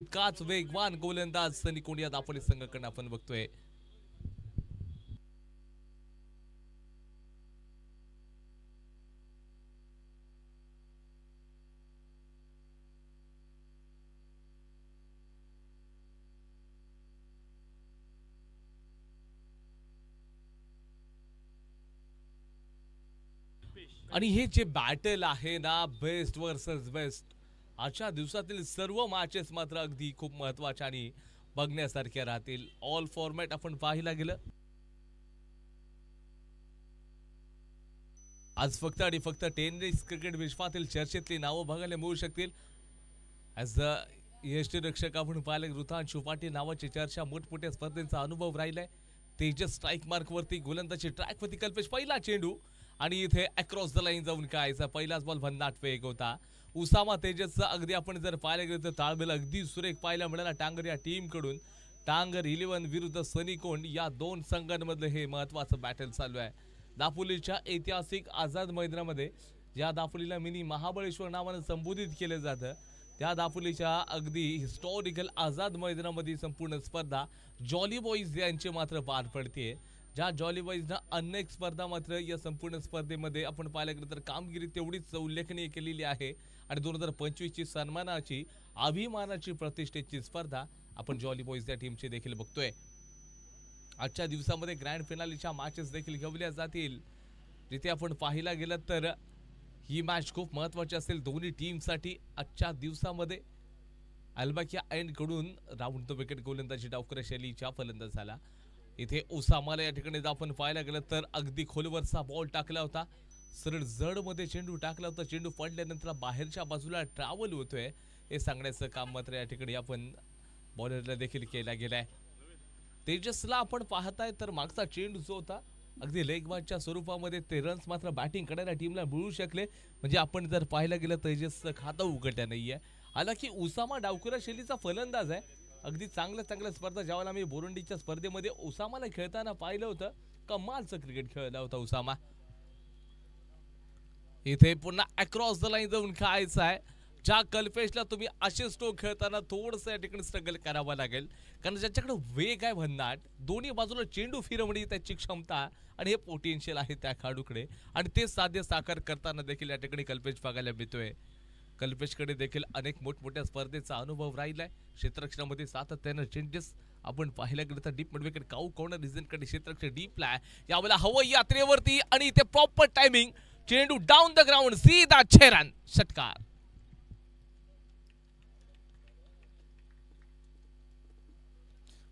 तितकाच वेगवान गोलंदाज सनी कोंड या दापोली संघाकडून आपण बघतोय. आणि हे जे बॅटल आहे ना, बेस्ट वर्सेस बेस्ट, आजच्या दिवसातील सर्व मॅचेस मात्र अगदी खूप महत्वाच्या आणि बघण्यासारख्या राहतील. ऑल फॉर्मॅट आपण पाहायला गेलं, आज फक्त आणि फक्त टेनिस क्रिकेट विश्वातील चर्चेतली नावं बघायला मिळू शकतील. ॲज अ यष्टीरक्षक आपण पाहिलं, ऋतांशु पाटील नावाची चर्चा, मोठमोठ्या स्पर्धेचा अनुभव राहिलाय. तेजस स्ट्राईक मार्कवरती, गोलंदाजी ट्रॅकवरती कल्पेश, पहिला चेंडू आणि इथे अक्रॉस द लाईन जाऊन काय, पहिलाच बॉल भन्नाट वेग होता. उसामा तेजसचा अगदी आपण जर पाहायला गेलो तर ताळमेल अगदी सुरेख पाहायला मिळाला टांगर या टीमकडून. टांगर 11 विरुद्ध सनी कोंड या दोन संघांमधलं हे महत्वाचं बॅटल चालू आहे दापोलीच्या ऐतिहासिक आझाद मैदानामध्ये. ज्या दापोलीला मिनी महाबळेश्वर नावानं संबोधित केलं जातं, त्या दापोलीच्या अगदी हिस्टॉरिकल आझाद मैदानामध्ये संपूर्ण स्पर्धा जॉली बॉईज यांची मात्र पार पडते. ज्या जॉली बॉईजनं अनेक स्पर्धा मात्र या संपूर्ण स्पर्धेमध्ये आपण पाहायला गेलं तर कामगिरी तेवढीच उल्लेखनीय केलेली आहे. आणि 2025 ची सन्मानाची, अभिमानाची, प्रतिष्ठेची स्पर्धा आपण जॉली बॉईज या टीमची देखील बघतोय. आजच्या दिवसामध्ये ग्रँड फिनालीच्या मॅचेस देखील घेतल्या जातील, जिथे आपण पाहायला गेलं तर ही मॅच खूप महत्वाची असेल दोन्ही टीमसाठी. आजच्या दिवसामध्ये अल्बाकिया एंड कडून राऊंड द विकेट गोलंदाजी डावकर शैलीच्या फलंदाज झाला. इथे ओसामाला या ठिकाणी आपण पाहायला गेलं तर अगदी खोलवरचा बॉल टाकला होता, सरळ जड मध्ये चेंडू टाकला होता. चेंडू पडल्यानंतर बाहेरच्या बाजूला ट्रॅव्हल होतोय हे सांगण्याचं काम मात्र या ठिकाणी आपण बॉलरला देखील केला गेलाय. तेजसला आपण पाहताय तर मागचा चेंडू जो होता अगदी लेगबाजच्या स्वरूपामध्ये, ते रन्स मात्र बॅटिंग करायला टीमला मिळू शकले. म्हणजे आपण जर पाहायला गेलं तेजसचं खातं उघडलं नाहीये. हालाकी उसामा डावकुरा शैलीचा फलंदाज आहे, अगदी चांगल्या स्पर्धा ज्यावेळेला आम्ही बोरंडीच्या स्पर्धेमध्ये उसामाला खेळताना पाहिलं होतं, कमालचं क्रिकेट खेळला होता उसामा. इथे पुन्हा अक्रॉस द लाईन जाऊन खायचं आहे. ज्या कल्पेशला तुम्ही असे स्ट्रोक खेळताना थोडंसं या ठिकाणी स्ट्रगल करावं लागेल, कारण ज्याच्याकडे वेग आहे भन्नाट, दोन्ही बाजूला चेंडू फिरवणे त्याची क्षमता आणि हे पोटेन्शियल आहे त्या खेळाडूकडे, आणि ते साध्य साकार करताना देखील या ठिकाणी कल्पेश बघायला मिळतोय. कल्पेशकडे देखील अनेक मोठमोठ्या स्पर्धेचा अनुभव राहिलाय. क्षेत्ररक्षणामध्ये सातत्यानं चेंजेस आपण पाहायला गेलं तर डीप मिड विकेट काऊ कॉर्नर रिझनकडे क्षेत्ररक्षण डीपला आहे यावेळेला हवाई यात्रेवरती, आणि इथे प्रॉपर टायमिंग, चेंडू डाऊन द ग्राउंड, सीधा 6 रन षटकार.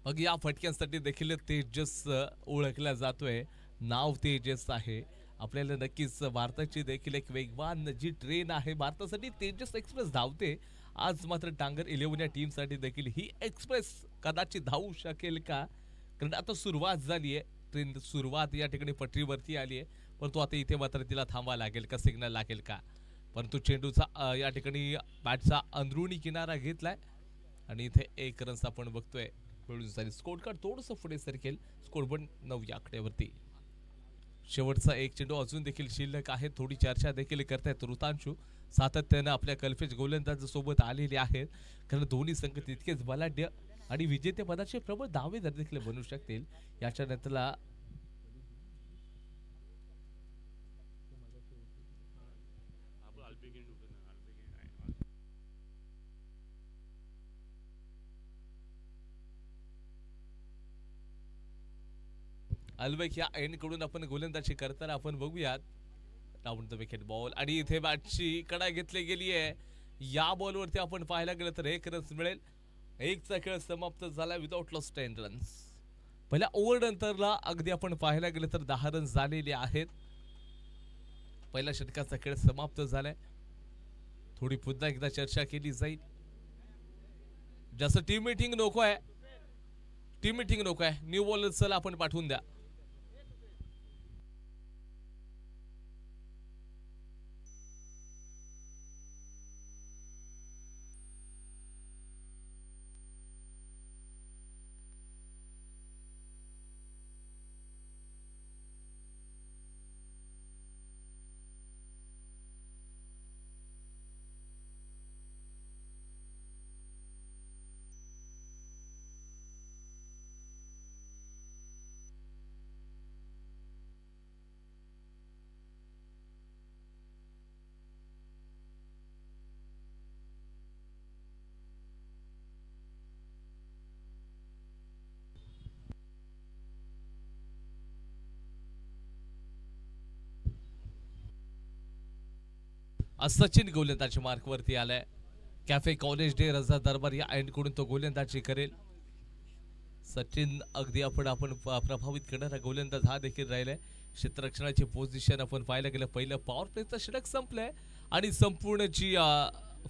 मग या फटक्यांसाठी देखील तेजस ओळखला जातोय, नाव तेजस आहे. आपल्याला नक्कीच भारताची देखील एक वेगवान जी ट्रेन आहे भारतासाठी तेजस एक्सप्रेस धावते. आज मात्र टांगर 11 या टीमसाठी देखील ही एक्सप्रेस कदाचित धावू शकेल का, कारण आता सुरुवात झाली आहे, ट्रेन सुरुवात या ठिकाणी पटरीवरती आली आहे, परंतु आता इथे मात्र तिला थांबवा लागेल का, सिग्नल लागेल का. परंतु चेंडूचा या ठिकाणी बॅटचा अंदरुणी किनारा घेतलाय आणि इथे 1 रन्स आपण बघतोय मिळून झाली. स्कोर कार्ड थोडंसं पुढे सरकेल, स्कोर पण 9 या आकड्यावरती. शेवटचा एक चेंडू अजून देखील शिल्लक आहे. थोडी चर्चा देखील करतायत ऋतांशु, सातत्यानं आपल्या कल्पेश गोलंदाज सोबत आलेले आहेत, कारण दोन्ही संघ तितकेच बलाढ्य आणि विजेतेपदाचे प्रबळ दावेदार देखील बनू शकतील. याच्या नंतरला अल्बेक या एंड कडून आपण गोलंदाजी करताना आपण बघूयात. राऊंड द विकेट बॉल, आणि इथे बॅटची कडा घेतली गेली आहे. या बॉलवरती आपण पाहायला गेलं तर 1 रन्स मिळेल. 1चा खेळ समाप्त झाला विदाउट लॉस 10 रन्स. पहिल्या ओव्हर नंतरला अगदी आपण पाहायला गेलं तर 10 रन्स झालेले आहेत. पहिल्या षटकाचा खेळ समाप्त झालाय. थोडी पुन्हा एकदा चर्चा केली जाईल. जास्त टीम मीटिंग नको आहे, टीम मीटिंग नको आहे, न्यू बॉलर्सला आपण पाठवून द्या. सचिन गोलंदाजी मार्कवरती आलाय. कॅफे कॉलेज डे रजा दरबार या एंडकडून तो गोलंदाजी करेल. सचिन अगदी आपण प्रभावित करणारा गोलंदाज हा देखील राहिलाय. क्षेत्ररक्षणाची पोझिशन आपण पाहायला गेलं पहिलं पॉवर प्लेचं षटक संपलंय आणि संपूर्ण जी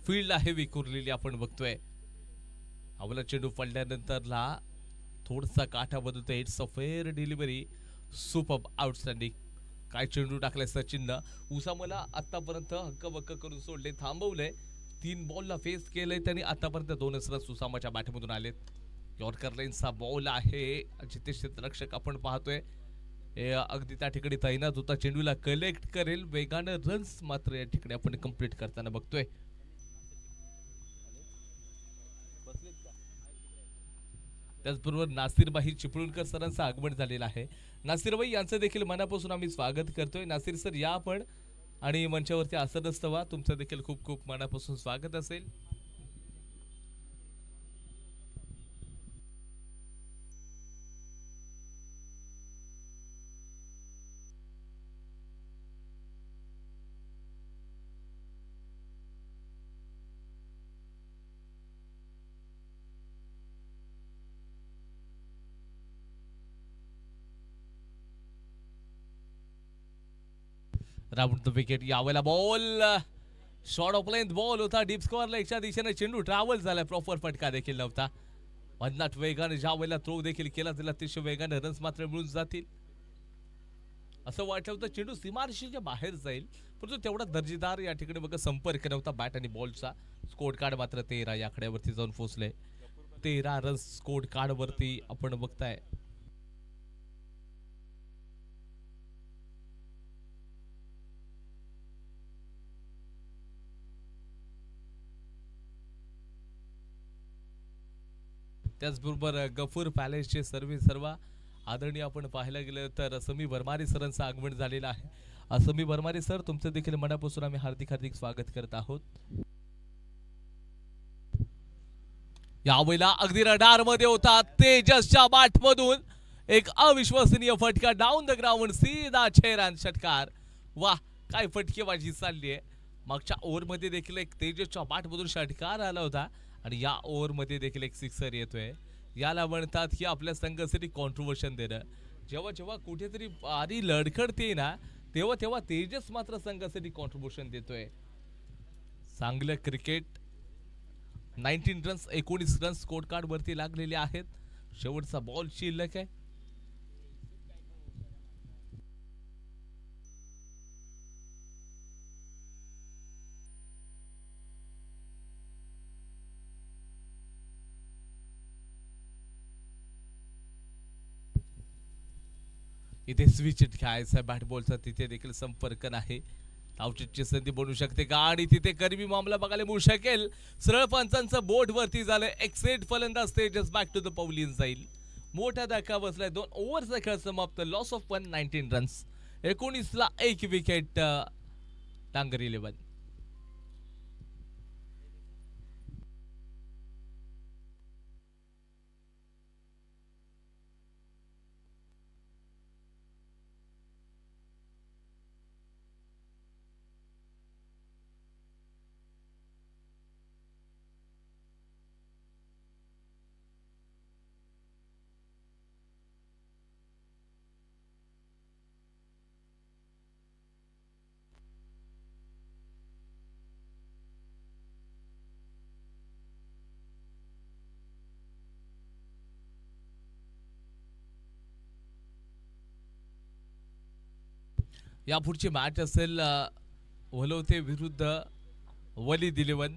फील्ड आहे विखुरलेली आपण बघतोय. अवला चेंडू पडल्यानंतरला थोडासा काठा बदलतोय. It's a fair delivery. Super outstanding. काय चेंडू टाकलाय सचिननं. उसामला आतापर्यंत हक्कबक्क करून सोडले, थांबवलंय. 3 बॉलला फेस केलंय त्यांनी. आतापर्यंत 2 रन उसामाच्या बॅटमधून आलेत. यॉर्कर लाईन्सचा बॉल आहे. जिथे क्षेत्ररक्षक आपण पाहतोय अगदी त्या ठिकाणी तैनात होता. चेंडूला कलेक्ट करेल. वेगानं रन्स मात्र या ठिकाणी आपण कंप्लीट करताना बघतोय. त्याचबरोबर नासिरभाई चिपळूणकर सरांचं आगमन झालेलं आहे. नासिरभाई यांचं देखील मनापासून आम्ही स्वागत करतोय. नासिर सर या आपण आणि मंचावरती असं नसतं तुमचं देखील खूप खूप मनापासून स्वागत असेल. Round the wicket. यावेळेला ball short of length ball होता. डीप स्कोअर लेगच्या दिशेने चेंडू ट्रॅव्हल झालाय. प्रॉपर फटका देखील नव्हता. भन्नाट वेगाने ज्या वेळेला थ्रो देखील केला त्याला अतिशय वेगाने रन्स मात्र मिळून जातील असं वाटलं होतं. चेंडू सीमारेषेच्या बाहेर जाईल परंतु तेवढा दर्जेदार या ठिकाणी बघा संपर्क नव्हता बॅट आणि बॉलचा. स्कोर कार्ड मात्र 13 या आकड्यावरती जाऊन पोहोचले. 13 रन्स स्कोर कार्ड वरती आपण बघताय. त्याचबरोबर गफूर पॅलेसचे सर्व आदरणीय आपण पाहायला गेलं तर समी भरमारे सरांचं आगमन झालेलं आहे. समी भरमारे सर तुमचं देखील मनापासून आम्ही हार्दिक स्वागत करत आहोत. यावेळेला अगदी रडार मध्ये होता. तेजसच्या बॅटमधून एक अविश्वसनीय फटका डाऊन द ग्राउंड. सीधा छेरान षटकार. वाह काय फटकेबाजी चालली आहे. मागच्या ओव्हरमध्ये देखील एक तेजसच्या बॅटमधून षटकार आला होता आणि या ओव्हरमध्ये देखील एक सिक्सर येतोय. याला म्हणतात की आपल्या संघासाठी कॉन्ट्रीब्युशन देणं. जेव्हा जेव्हा कुठेतरी पारी लडखडते ना तेव्हा तेजस मात्र संघासाठी कॉन्ट्रीब्युशन देतोय. चांगलं cricket. 19 runs 19 runs score card वरती लागलेले आहेत. शेवटचा बॉल शिल्लक आहे. इथे स्विच घ्यायचा बॅट बॉलचा तिथे देखील संपर्क नाही. धावचीची संधी बनू शकते का आणि तिथे गरमी मामला बघायला मिळू शकेल. सरळ पंचांचं बोट वरती झालं. एक्सेट फलंदाज तेजस बॅक टू द पवलियन जाईल. मोठा धक्का बसलाय. 2 ओव्हरचा खेळ समाप्त. Loss of 19 runs. 19 ला 1 विकेट टांगर 11. या पुढची मॅच असेल वलवते विरुद्ध वलीद 11.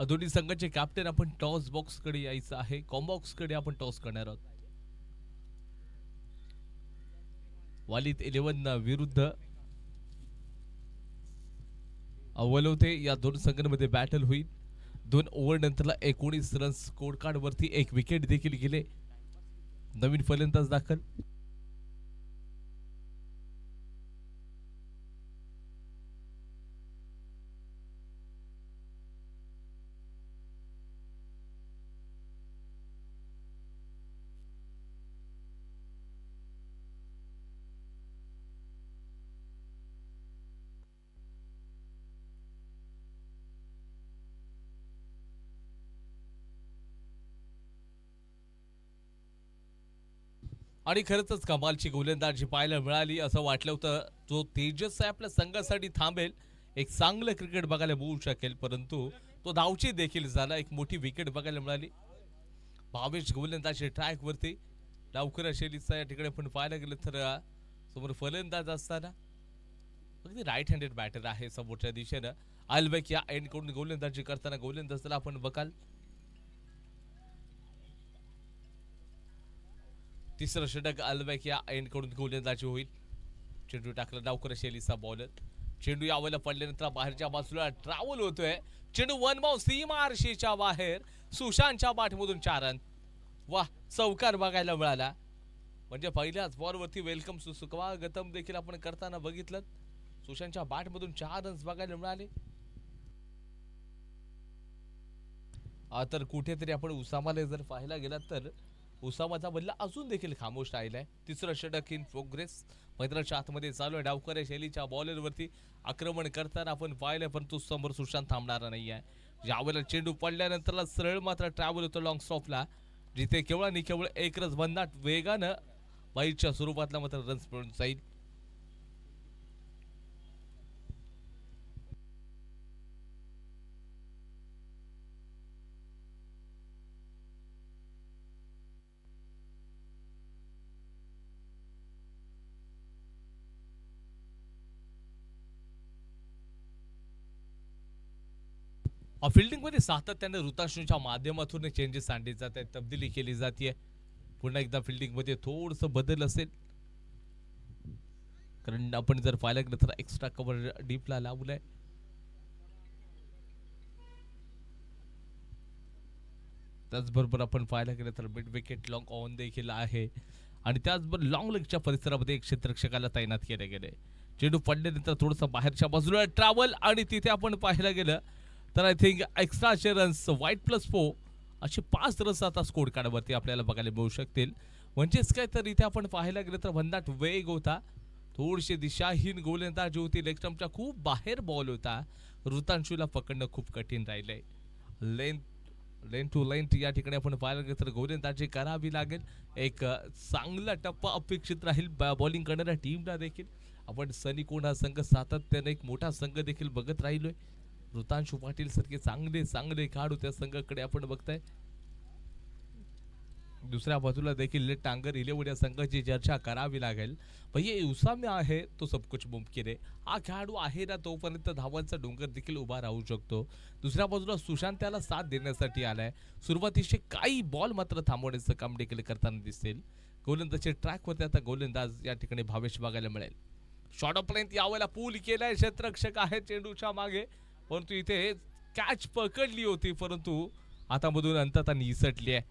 दोन्ही संघाचे कॅप्टन आपण टॉस बॉक्स कडे यायचं आहे. कॉम्बॉक्स कडे आपण टॉस करणार आहोत. वलीद 11 विरुद्ध वलवते या दोन संघांमध्ये बॅटल होईल. 2 ओव्हर नंतरला 19 रन्स स्कोर कार्ड वरती 1 विकेट देखील गेले. नवीन फलंदाज दाखल. आणि खरंच कमालची गोलंदाजी पाहायला मिळाली. असं वाटलं होतं जो तेजस आहे आपल्या संघासाठी थांबेल, एक चांगलं क्रिकेट बघायला मिळू शकेल, परंतु तो धावची देखील झाला. एक मोठी विकेट बघायला मिळाली. भावेश गोलंदाजी ट्रॅकवरती डावखुरा शैलीचा या ठिकाणी आपण पाहायला गेलं तर समोर फलंदाज असताना अगदी राईट हँडेड बॅटर आहे समोरच्या दिशेनं. अल्बेक या एंड कडून गोलंदाजी करताना गोलंदाजाला आपण बघाल तिसरं षटक अल्बेक या एंड कडून गोलंदाजी होईल. चेंडू टाकला डावखुरा शैलीचा बॉलर. चेंडू यावेळेला पडल्यानंतर बाहेरच्या बाजूला ट्रॅव्हल होतोय. चेंडू वन बाउंस सीमारशीच्या बाहेर. सुशांतच्या बाटमधून 4 रन. वाह, चौकार बघायला मिळाला. म्हणजे पहिल्याच बॉलवरती वेलकम सुस्वागतम देखील आपण करताना बघितलं. सुशांतच्या बॅटमधून 4 रन्स बघायला मिळाले. तर कुठेतरी आपण उसामाला जर पाहायला गेलात तर उसामाचा बल्ला अजून देखील खामोश राहिलाय. तिसरं षटक इन प्रोग्रेस मैदानाच्या आतमध्ये चालू आहे. डावखुऱ्या शैलीच्या बॉलरवरती आक्रमण करताना आपण पाहिलं, परंतु समोर सुशांत थांबणारा नाही आहे. यावेळेला चेंडू पडल्यानंतर सरळ मात्र ट्रॅव्हल होतो लॉंग स्टॉपला, जिथे केवळ आणि केवळ एक रन भन्नाट वेगानं बाईच्या स्वरूपातला मात्र रन्स मिळून जाईल. फिल्डिंग मध्ये सातत्याने ऋतांशूच्या माध्यमातून चेंजेस आणले जात आहेत, तब्दिली केली जाते. पुन्हा एकदा फिल्डिंग मध्ये थोडस बदल असेल, कारण आपण जर पाहायला गेलं तर एक्स्ट्रा कव्हर डीपला लावलाय. त्याचबरोबर आपण पाहायला गेलं तर मिड विकेट लॉंग ऑन देखील आहे आणि त्याचबरोबर लॉंग लेगच्या परिसरामध्ये एक क्षेत्ररक्षकाला तैनात केले गेले. चेंडू पडल्यानंतर थोडस बाहेरच्या बाजूला ट्रॅव्हल आणि तिथे आपण पाहायला गेलं तर आय थिंक एक्स्ट्राचे रन्स वाईट +4 असे 5 रन्स आता स्कोर कार्डवरती आपल्याला बघायला मिळू शकतील. म्हणजेच काय तर इथे आपण पाहायला गेलं तर भन्नाट वेग होता, थोडीशी दिशाहीन गोलंदाजी होती, लेग स्टंपच्या खूप बाहेर बॉल होता. ऋतांशूला पकडणं खूप कठीण राहिलंय. लेन टू लेंथ या ठिकाणी आपण पाहायला गेलं तर गोलंदाजी करावी लागेल. एक चांगला टप्पा अपेक्षित राहील बॉलिंग करणाऱ्या टीमला देखील. आपण सनी कोण हा संघ सातत्याने एक मोठा संघ देखील बघत राहिलोय. ऋतांशू पाटील सारखे चांगले खेळाडू त्या संघाकडे आपण बघताय. दुसऱ्या बाजूला देखील टांगर 11 या संघाची चर्चा करावी लागेल. भैया उसामी आहे तो सब कुछ मुमकिन आहे. हा खेळाडू आहे ना तोपर्यंत धावांचा डोंगर देखील उभा राहू शकतो. दुसऱ्या बाजूला सुशांत त्याला साथ देण्यासाठी आलाय. सुरुवातीचे काही बॉल मात्र थांबवण्याचं काम देखील करताना दिसेल. गोलंदाजच्या ट्रॅकवरती आता गोलंदाज या ठिकाणी भावेश बघायला मिळेल. शॉर्ट ऑफ लेंथ यावेळेला पूल केलाय. क्षेत्ररक्षक आहे चेंडूच्या मागे, परंतु इथे कॅच पकडली होती, परंतु हातामधून अंततः निसटली आहे.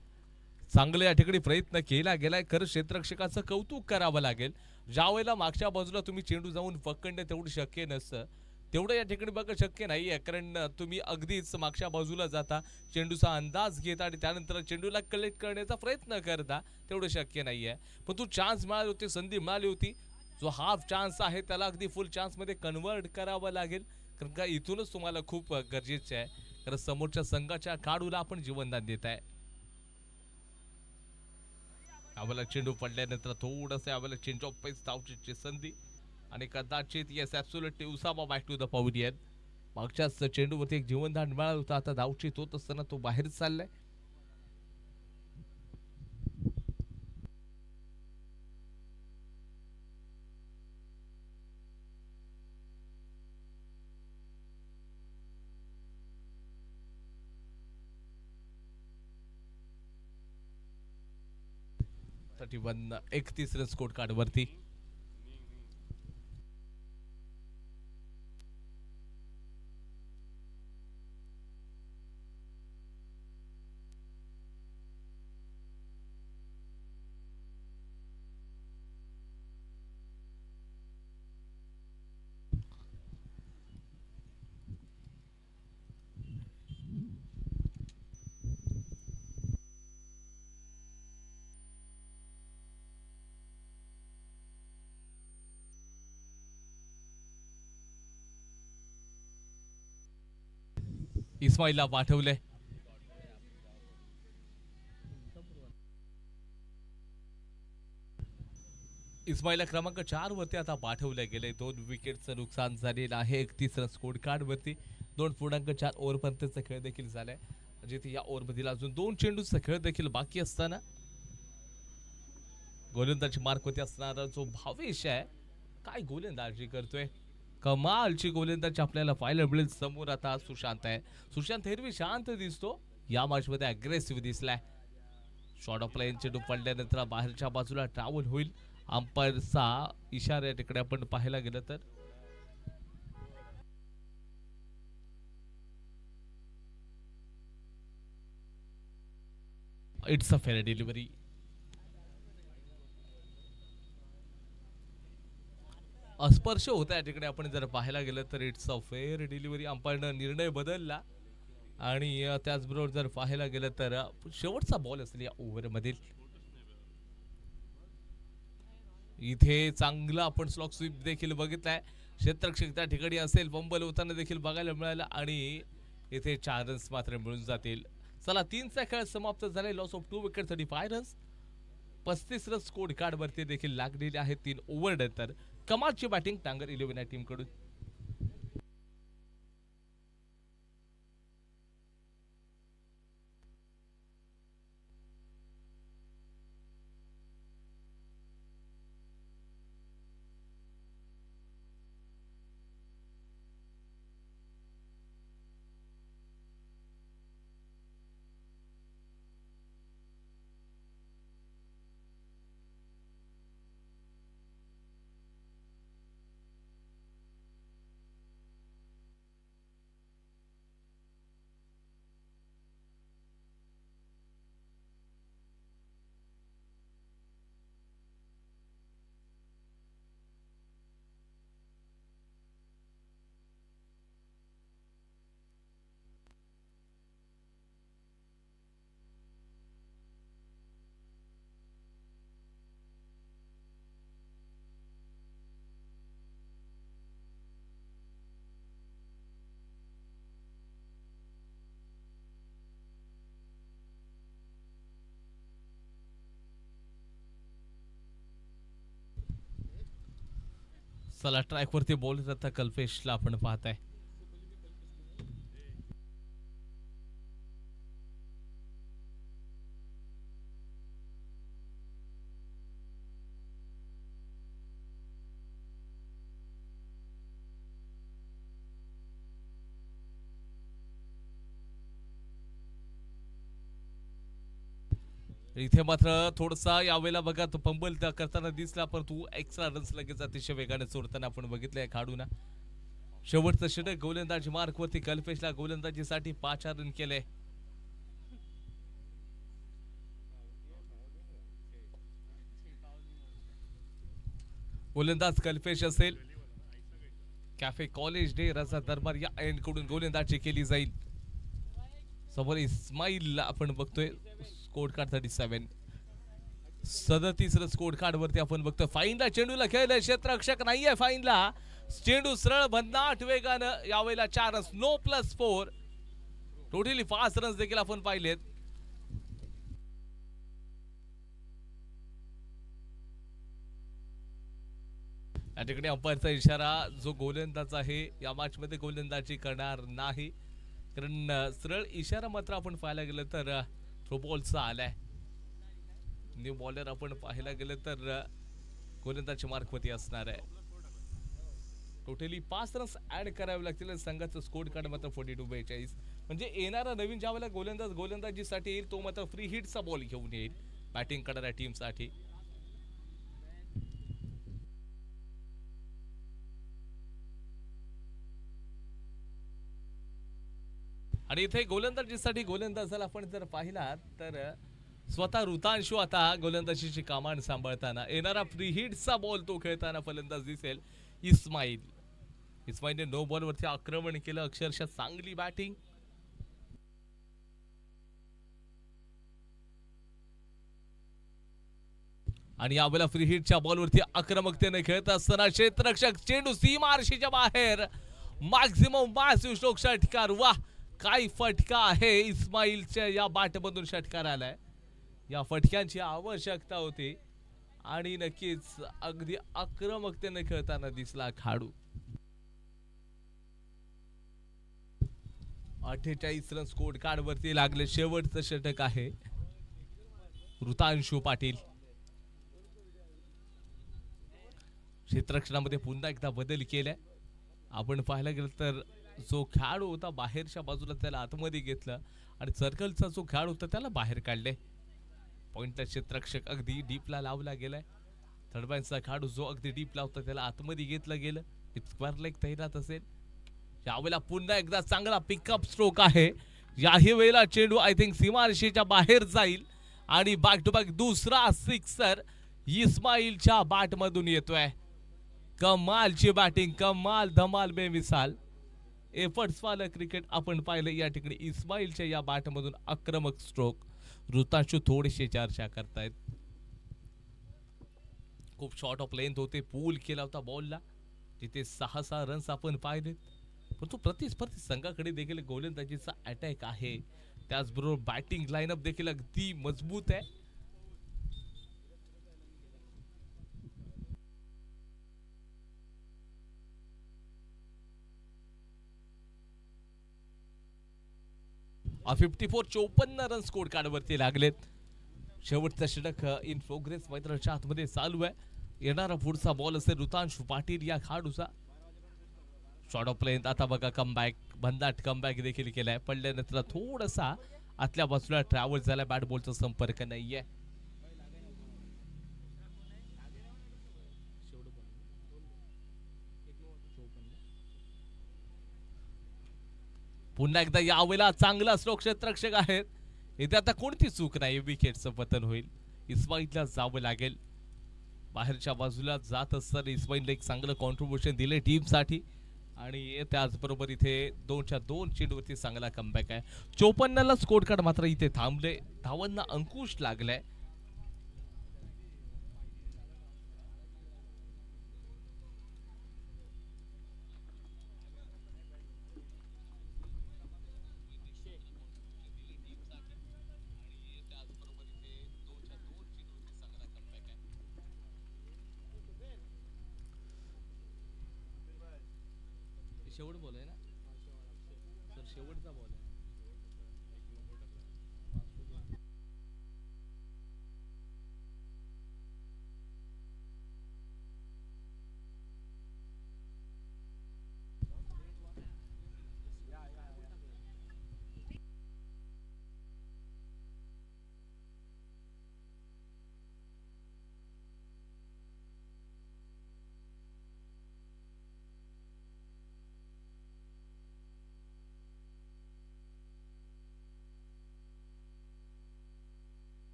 चांगले या ठिकाणी प्रयत्न केला गेलाय. खरं क्षेत्ररक्षकाचं कौतुक करावं लागेल. ज्या वेळेला मागच्या बाजूला तुम्ही चेंडू जाऊन पकडणं तेवढं शक्य नसतं, तेवढं या ठिकाणी बघणं शक्य नाहीये, कारण तुम्ही अगदीच मागच्या बाजूला जाता, चेंडूचा अंदाज घेता आणि त्यानंतर चेंडूला कलेक्ट करण्याचा प्रयत्न करता, तेवढं शक्य नाहीये. पण तू चान्स मिळाली होती, संधी मिळाली होती, जो हाफ चान्स आहे त्याला अगदी फुल चान्स मध्ये कन्वर्ट करावं लागेल, कारण का इथूनच तुम्हाला खूप गरजेचं आहे. कारण समोरच्या संघाच्या खेळाडूला आपण जीवनदान देत आहे. यावेळेला चेंडू पडल्यानंतर थोडंसं यावेळेला चेंज ऑफ पेस धावची संधी आणि कदाचित yes absolutely Usama back to the pavilion. मागच्याच चेंडूवरती एक जीवनदान मिळालं होतं, आता धावचीत होत असताना तो बाहेर चाललाय. साठी 31 रन स्कोर कार्ड वरती. इस्माईलला पाठवले. इस्माईलला क्रमांक 4 वरती आता पाठवले गेले. 2 विकेटचं नुकसान झालेलं आहे. 31 रन स्कोर कार्ड वरती 2.4 ओव्हरपर्यंतचा खेळ देखील झालाय. जिथे या ओव्हरमधील अजून 2 चेंडूचा खेळ देखील बाकी असताना गोलंदाजी मार्क होती असणारा जो भावेश आहे काय गोलंदाजी करतोय. कमालची गोलंदाजी आपल्याला पाहायला मिळेल. समोर आता सुशांत आहे. सुशांत एरवी शांत दिसतो, या मॅच मध्ये अग्रेसिव्ह दिसलाय. शॉर्ट ऑफ लाईन चेंडू पडल्यानंतर बाहेरच्या बाजूला ट्रॅव्हल होईल. अंपायरचा इशारा तिकडे आपण पाहायला गेलं तर इट्स अ फेअर डिलिव्हरी. अस्पर्श होता या ठिकाणी आपण जर पाहायला गेलं तर इट्स अ फेअर डिलिव्हरी. अंपायरनं निर्णय बदलला आणि त्याचबरोबर जर पाहायला गेलं तर शेवटचा बॉल असेल या ओव्हरमधील. इथे चांगला आपण स्लॉक स्वीप देखील बघितलाय. क्षेत्ररक्षक त्या ठिकाणी असेल, बंबल होताना देखील बघायला मिळालं आणि इथे 4 रन्स मात्र मिळून जातील. चला 3चा खेळ समाप्त झालाय. Loss of 2 wicket 35 runs. 35 run score card वरती देखील लागलेले आहेत 3 ओव्हर नंतर. कमालची बॅटिंग टांगर 11 या टीम कडून. चला ट्रॅक वरती बॉल जाता कल्पेशला आपण पाहताय. इथे मात्र थोडसा यावेळेला बघा तो पंबल करताना दिसला, परंतु एक्स्ट्रा रन्स लगेच अतिशय वेगाने सोडताना आपण बघितलंय खाडूना. शेवटचं षटक गोलंदाजी मार्क वरती कल्पेशला गोलंदाजीसाठी 5 रन केले. गोलंदाज कल्पेश असेल. कॅफे कॉलेज डे रजा दरबार या एंड कडून गोलंदाजी केली जाईल. समोर इस्माईल आपण बघतोय. Score card 37. 37 स्कोर कार्ड वरती आपण बघतोय. फाईनला चेंडूला खेळलाय क्षेत्ररक्षक नाहीये फाईनला. चेंडू सरळ भन्नाट वेगानं यावेळेला 4 रन्स. नो +4. टोटली 5 रन्स देखील आपण पाहिलेत. या ठिकाणी अंपायरचा इशारा जो गोलंदाज आहे या मॅच मध्ये गोलंदाजी करणार नाही, कारण सरळ इशारा मात्र आपण पाहायला गेलं तर थ्रो बॉलचा आलाय. न्यू बॉलर आपण पाहायला गेलं तर गोलंदाजी मार्कवरती असणार आहे. टोटली 5 रन्स ऍड करावे लागतील. संघाचं स्कोर कार्ड मात्र 42-42. म्हणजे येणारा नवीन ज्यावेळेला गोलंदाज गोलंदाजीसाठी येईल तो मात्र फ्री हिटचा बॉल घेऊन येईल बॅटिंग करणाऱ्या टीमसाठी. आणि इथे गोलंदाजीसाठी गोलंदाजाला आपण जर पाहिला तर स्वतः ऋतांशु आता गोलंदाजीची कमान सांभाळताना येणारा फ्री हिटचा बॉल तो खेळताना फलंदाज दिसेल इस्माईल. इस्माईलने नो बॉल वरती आक्रमण केलं. अक्षरशः चांगली बॅटिंग. आणि यावेळेला फ्री हिटच्या बॉल वरती आक्रमकतेने खेळत असताना क्षेत्ररक्षक चेंडू सीमारशीच्या बाहेर. मॅक्झिमम मॅसिव्ह स्ट्रोक षटकार. वाह काय फटका आहे. इस्माईलच्या या बॅटमधून षटकार आलाय. या फटक्यांची आवश्यकता होती आणि नक्कीच अगदी आक्रमकतेने खेळताना दिसला खेळाडू. 48 रन स्कोर कार्ड वरती लागले. शेवटचं षटक आहे. ऋतांशु पाटील क्षेत्ररक्षणामध्ये पुन्हा एकदा बदल केलाय. आपण पाहायला गेलं तर जो खेळाडू होता बाहेरच्या बाजूला त्याला आतमध्ये घेतलं आणि सर्कलचा जो खेळाडू होता त्याला बाहेर काढले. पॉइंटला क्षेत्ररक्षक अगदी डीपला लावला गेलाय. थर्डबॅनचा खेळाडू जो अगदी डीप लावता त्याला आतमध्ये घेतलं गेलं. स्क्वेअर लेग तैनात असेल. यावेळेला पुन्हा एकदा चांगला पिकअप स्ट्रोक आहे. याही वेळेला चेंडू आय थिंक सीमारेषेच्या बाहेर जाईल आणि बॅक टू बॅक दुसरा सिक्सर इस्माईलच्या बॅट मधून येतोय. कमालची बॅटिंग, कमाल धमाल बेमिसाल एफर्ट्स वाला क्रिकेट आपण पाहिलं या ठिकाणी. इस्माईलच्या या बॅट मधून आक्रमक स्ट्रोक. ऋतांशु थोडेसे चर्चा करतायत. खूप शॉर्ट ऑफ लेंथ होते. पूल केला होता बॉलला जिथे 6 रन्स आपण पाहिलेत. परंतु प्रतिस्पर्धी संघाकडे देखील गोलंदाजीचा अटॅक आहे. त्याचबरोबर बॅटिंग लाईनअप देखील अगदी मजबूत आहे. आ 54 रन स्कोर कार्ड वरती लागलेत. शेवटचा षटक इन प्रोग्रेस मैदानाच्या आतमध्ये चालू आहे. येणारा पुढचा बॉल असेल ऋतांशु पाटील या खेळाडूचा. Short of length. आता बघा कमबॅक, भन्नाट कमबॅक देखील केलाय. पडल्यानंतर थोडासा आतल्या बाजूला ट्रॅव्हल झाला. बॅट बॉलचा संपर्क नाहीये. पुन्हा एकदा यावेळेला चांगला स्ट्रोक क्षेत्ररक्षक आहेत. इथे आता कोणती चूक नाही. विकेटचं पतन होईल. इस्माईलला जावं लागेल. बाहेरच्या बाजूला जात असताना इस्माईलला एक चांगलं कॉन्ट्रीब्युशन दिले टीमसाठी आणि त्याचबरोबर इथे 2च्या 2 चेंडूवरती चांगला कमबॅक आहे. 54ला स्कोर कार्ड मात्र इथे थांबले. धावांना अंकुश लागलाय. शेवट बॉल आहे ना सर, शेवटचा बॉल आहे.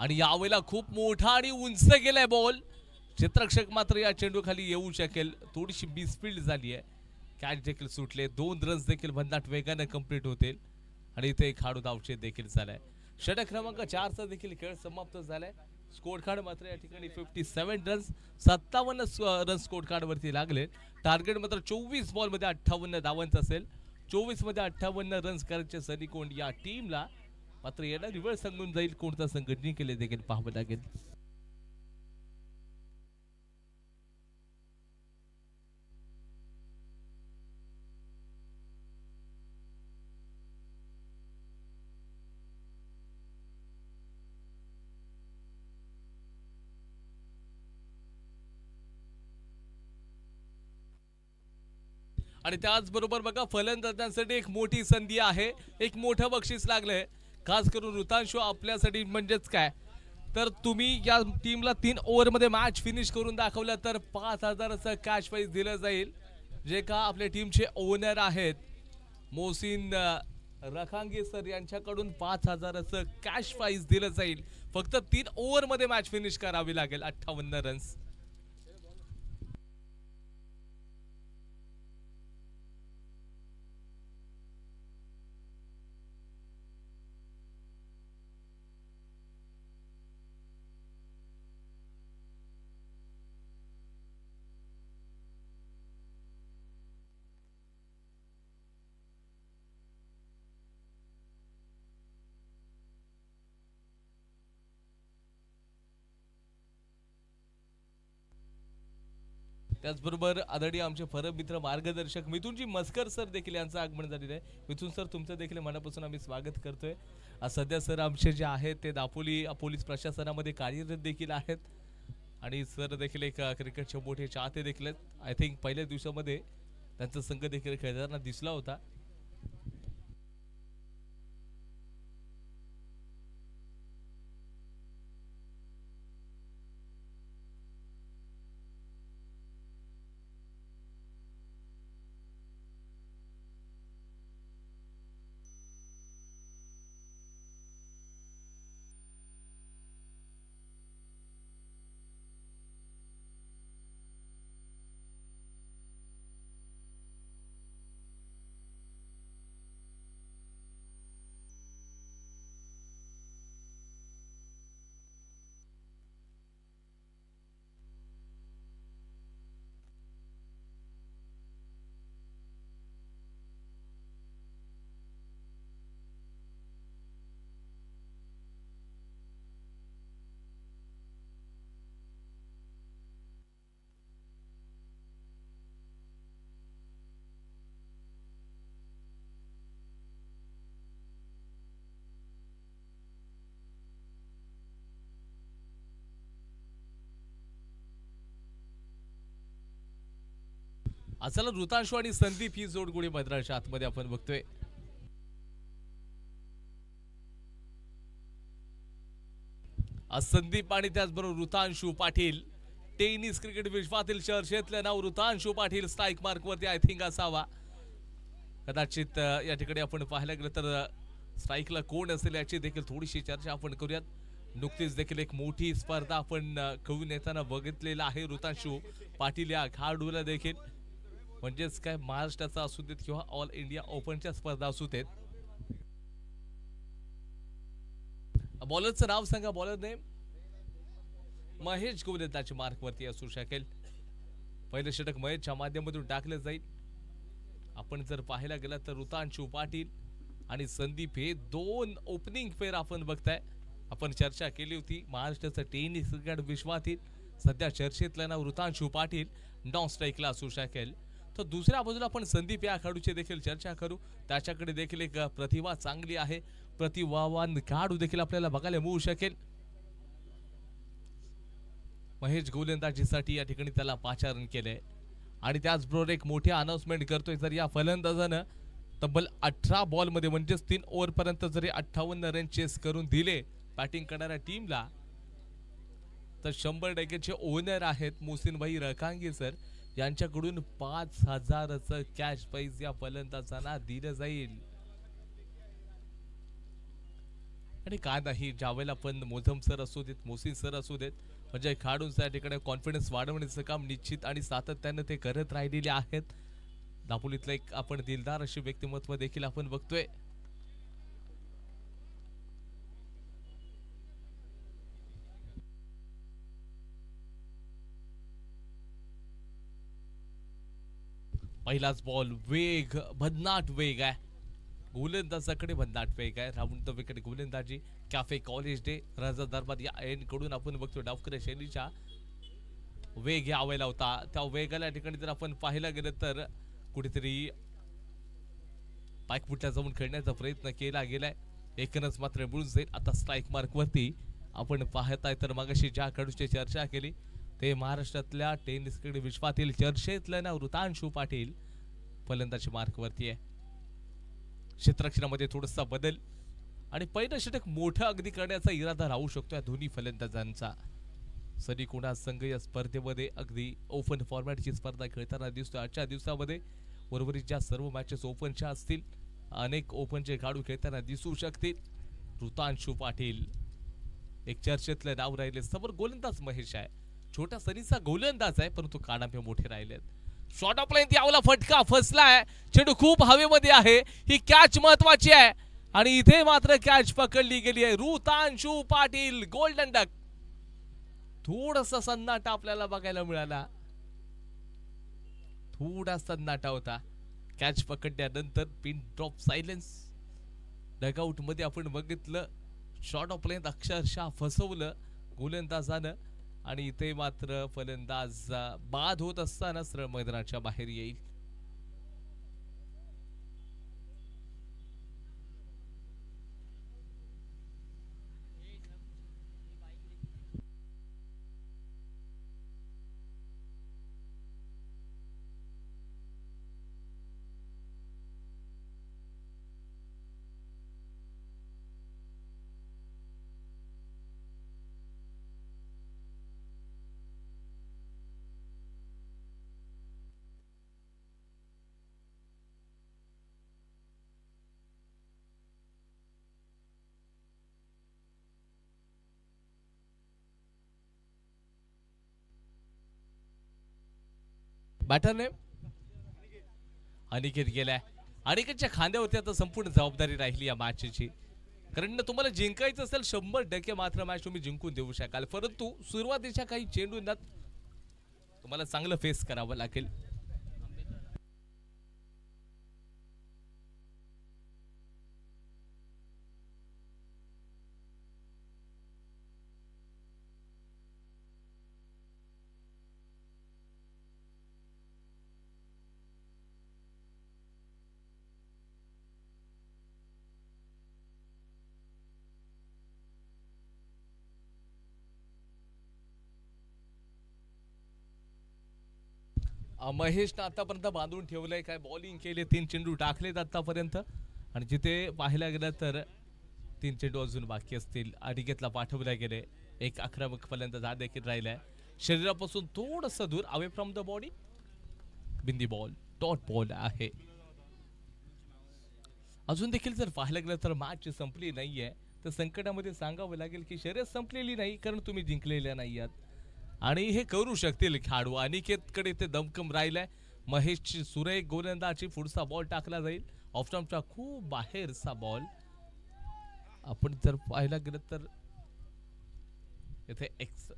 आणि यावेळेला खूप मोठा आणि उंच गेलाय बॉल. क्षेत्ररक्षक मात्र या चेंडू खाली येऊ शकेल. थोडीशी मिसफील्ड झाली आहे. कॅच देखील सुटले. 2 रन्स देखील भन्नाट वेगाने कंप्लीट होतील आणि इथे खेळाडू धावचे देखील झालाय. षटक क्रमांक 4चा देखील खेळ समाप्त झालाय. स्कोर कार्ड मात्र या ठिकाणी 57 रन्स, 57 रन स्कोर कार्ड वरती लागले. टार्गेट मात्र 24 बॉल मध्ये 58 धावांचा असेल. 24 मध्ये 58 रन्स करायचे सनी कोंड या टीमला. मात्र याला रिव्हर्स सांगून जाईल कोणता संघ जिंकेल देखील पाहावं लागेल. आणि त्याचबरोबर बघा फलंदाजांसाठी एक मोठी संधी आहे. एक मोठं बक्षीस लागलंय खास करून ऋतांशु आपल्यासाठी. म्हणजेच काय तर तुम्ही या टीमला 3 ओव्हरमध्ये मॅच फिनिश करून दाखवलं तर 5000चं कॅश प्राइज दिलं जाईल. जे का आपल्या टीमचे ओनर आहेत मोहसिन रखांगे सर यांच्याकडून 5000चं कॅश प्राइज दिलं जाईल. फक्त 3 ओव्हरमध्ये मॅच फिनिश करावी लागेल. 58 रन्स. त्याचबरोबर आदरणीय आमचे परममित्र मार्गदर्शक मिथुनजी मस्कर सर देखील यांचं आगमन झालेलं आहे. मिथुन सर तुमचं देखील मनापासून आम्ही स्वागत करतोय. सध्या सर आमचे जे आहेत ते दापोली पोलीस प्रशासनामध्ये कार्यरत देखील आहेत आणि सर देखील एक क्रिकेटचे मोठे चाहते देखील आहेत. आय थिंक पहिल्या दिवसामध्ये त्यांचा संघ देखील खेळताना दिसला होता. चला ऋतांशू आणि संदीप ही जोड गोळी मैदानाच्या आतमध्ये आपण बघतोय. संदीप आणि त्याचबरोबर ऋतांशू पाटील टेनिस क्रिकेट विश्वातील चर्चेतलं नाव ऋतांशू पाटील स्ट्राईक मार्क वरती आय थिंक असावा. कदाचित या ठिकाणी आपण पाहायला गेलं तर स्ट्राईकला कोण असेल याची देखील थोडीशी चर्चा आपण करूयात. नुकतीच देखील एक मोठी स्पर्धा आपण खेळून येताना बघितलेला आहे. ऋतांशू पाटील या खेळाडूला देखील म्हणजेच काय महाराष्ट्राचा असू देत किंवा ऑल इंडिया ओपनच्या स्पर्धा असू देत. बॉलरचं नाव सांगा. बॉलर नेम महेश गोलंदाजी मार्क वरती असू शकेल. पहिलं षटक महेशच्या माध्यमातून टाकलं जाईल. आपण जर पाहायला गेला तर ऋतांशू पाटील आणि संदीप हे दोन ओपनिंग पेअर आपण बघताय. आपण चर्चा केली होती महाराष्ट्राचं टेनिस क्रिकेट विश्वातील सध्या चर्चेतलं नाव ऋतांशू पाटील नॉन स्ट्राईकला असू शकेल. तर दुसऱ्या बाजूला आपण संदीप या खेळाडूची देखील चर्चा करू. त्याच्याकडे देखील एक प्रतिभा चांगली आहे. प्रतिभावान खेळाडू देखील आपल्याला बघायला मिळू शकेल. महेश गोलंदाजीसाठी या ठिकाणी त्याला पाचारण केलंय आणि त्याचबरोबर एक मोठी अनाउन्समेंट करतोय. जर या फलंदाजानं तब्बल 18 बॉल मध्ये म्हणजेच 3 ओव्हर पर्यंत जरी 58 रन चेस करून दिले बॅटिंग करणाऱ्या टीमला तर 100% ओनर आहेत मोहसिन भाई रकांगी सर यांच्याकडून 5000चं कॅश प्राइज या फलंदाजांना दिलं जाईल. आणि काय नाही ज्यावेळेला पण मोझम सर असू देत मोहसिन सर असू देत म्हणजे खेळाडूंचा या ठिकाणी कॉन्फिडन्स वाढवण्याचं काम निश्चित आणि सातत्याने ते करत राहिलेले आहेत. दापोलीतलं एक आपण दिलदार अशी व्यक्तिमत्व देखील आपण बघतोय. पहिलाच बॉल वेग भन्नाट वेग आहे. गोलंदाजाकडे भन्नाट वेग आहे. राऊंड द विकेट गोलंदाजी कॅफे कॉलेज डे राजा दरबार या एंड कडून आपण बघतो डावखऱ्या शैलीचा वेग यावेला होता. त्या वेगाला ठिकाणी जर आपण पाहायला गेलं तर कुठेतरी पायकुट्या जाऊन खेळण्याचा प्रयत्न केला गेलाय. एकनच मात्र मिळून जाईल. आता स्ट्राईक मार्क वरती आपण पाहताय तर मगाशी ज्या खेळाडूची चर्चा केली ते महाराष्ट्रातल्या टेनिस क्रिकेट विश्वातील चर्चेतलं नाव ऋतांशू पाटील फलंदाजी मार्क वरती आहे. क्षेत्ररक्षणामध्ये थोडासा बदल आणि पहिलं षटक मोठं अगदी करण्याचा इरादा राहू शकतो या दोन्ही फलंदाजांचा. सरी कोणा संघ या स्पर्धेमध्ये अगदी ओपन फॉर्मॅटची स्पर्धा खेळताना दिसतो. आजच्या दिवसामध्ये उर्वरित ज्या सर्व मॅचेस ओपनच्या असतील अनेक ओपनचे खेळाडू खेळताना दिसू शकतील. ऋतांशू पाटील एक चर्चेतलं नाव राहिले. समोर गोलंदाज महेश आहे. छोटा सरीचा गोलंदाज आहे परंतु कानापे मोठे राहिलेत. शॉर्ट ऑफ लाईन यावला फटका फसलाय. चेंडू खूप हवेमध्ये आहे. ही कॅच महत्वाची आहे आणि इथे मात्र कॅच पकडली गेली आहे. Ritanshu Patil golden duck. थोडासा सन्नाटा आपल्याला बघायला मिळाला. थोडा सन्नाटा होता. कॅच पकडल्यानंतर पिन ड्रॉप सायलेन्स. डगआउट मध्ये आपण बघितलं शॉर्ट ऑफ लाईन अक्षरशः फसवलं गोलंदाजानं आणि इथे मात्र फलंदाज बाद होत असताना सरळ मैदानाच्या बाहेर येईल. बॅटरने अनिकेत गेलाय. अनिकेतच्या खांद्यावरती आता संपूर्ण जबाबदारी राहिली या मॅचची. कारण तुम्हाला जिंकायचं असेल 100% मात्र मॅच तुम्ही जिंकून देऊ शकाल, परंतु सुरुवातीच्या काही चेंडूंना तुम्हाला चांगलं फेस करावं लागेल. महेशनं आतापर्यंत बांधून ठेवलंय, काय बॉलिंग केले, 3 चेंडू टाकलेत आतापर्यंत. आणि जिथे पाहायला गेलं तर 3 चेंडू अजून बाकी असतील. अनिकेतला पाठवल्या गेले. एक आक्रमक फलंदाज हा देखील राहिलाय. शरीरापासून थोडस दूर, away from the body. Bindi ball, dot ball आहे. अजून देखील जर पाहायला गेलं तर मॅच संपली नाहीये, तर संकटामध्ये सांगावं लागेल की शर्यत संपलेली नाही, कारण तुम्ही जिंकलेल्या नाही आहात. आणि हे करू शकतील खेळाडू. अनिकेतकडे ते दमकम राहिलाय. महेशची सुरेख गोलंदाजी, पुढचा बॉल टाकला जाईल. ऑफ स्टंपच्या खूप बाहेरचा बॉल. आपण जर पाहायला गेलं तर इथे एक्स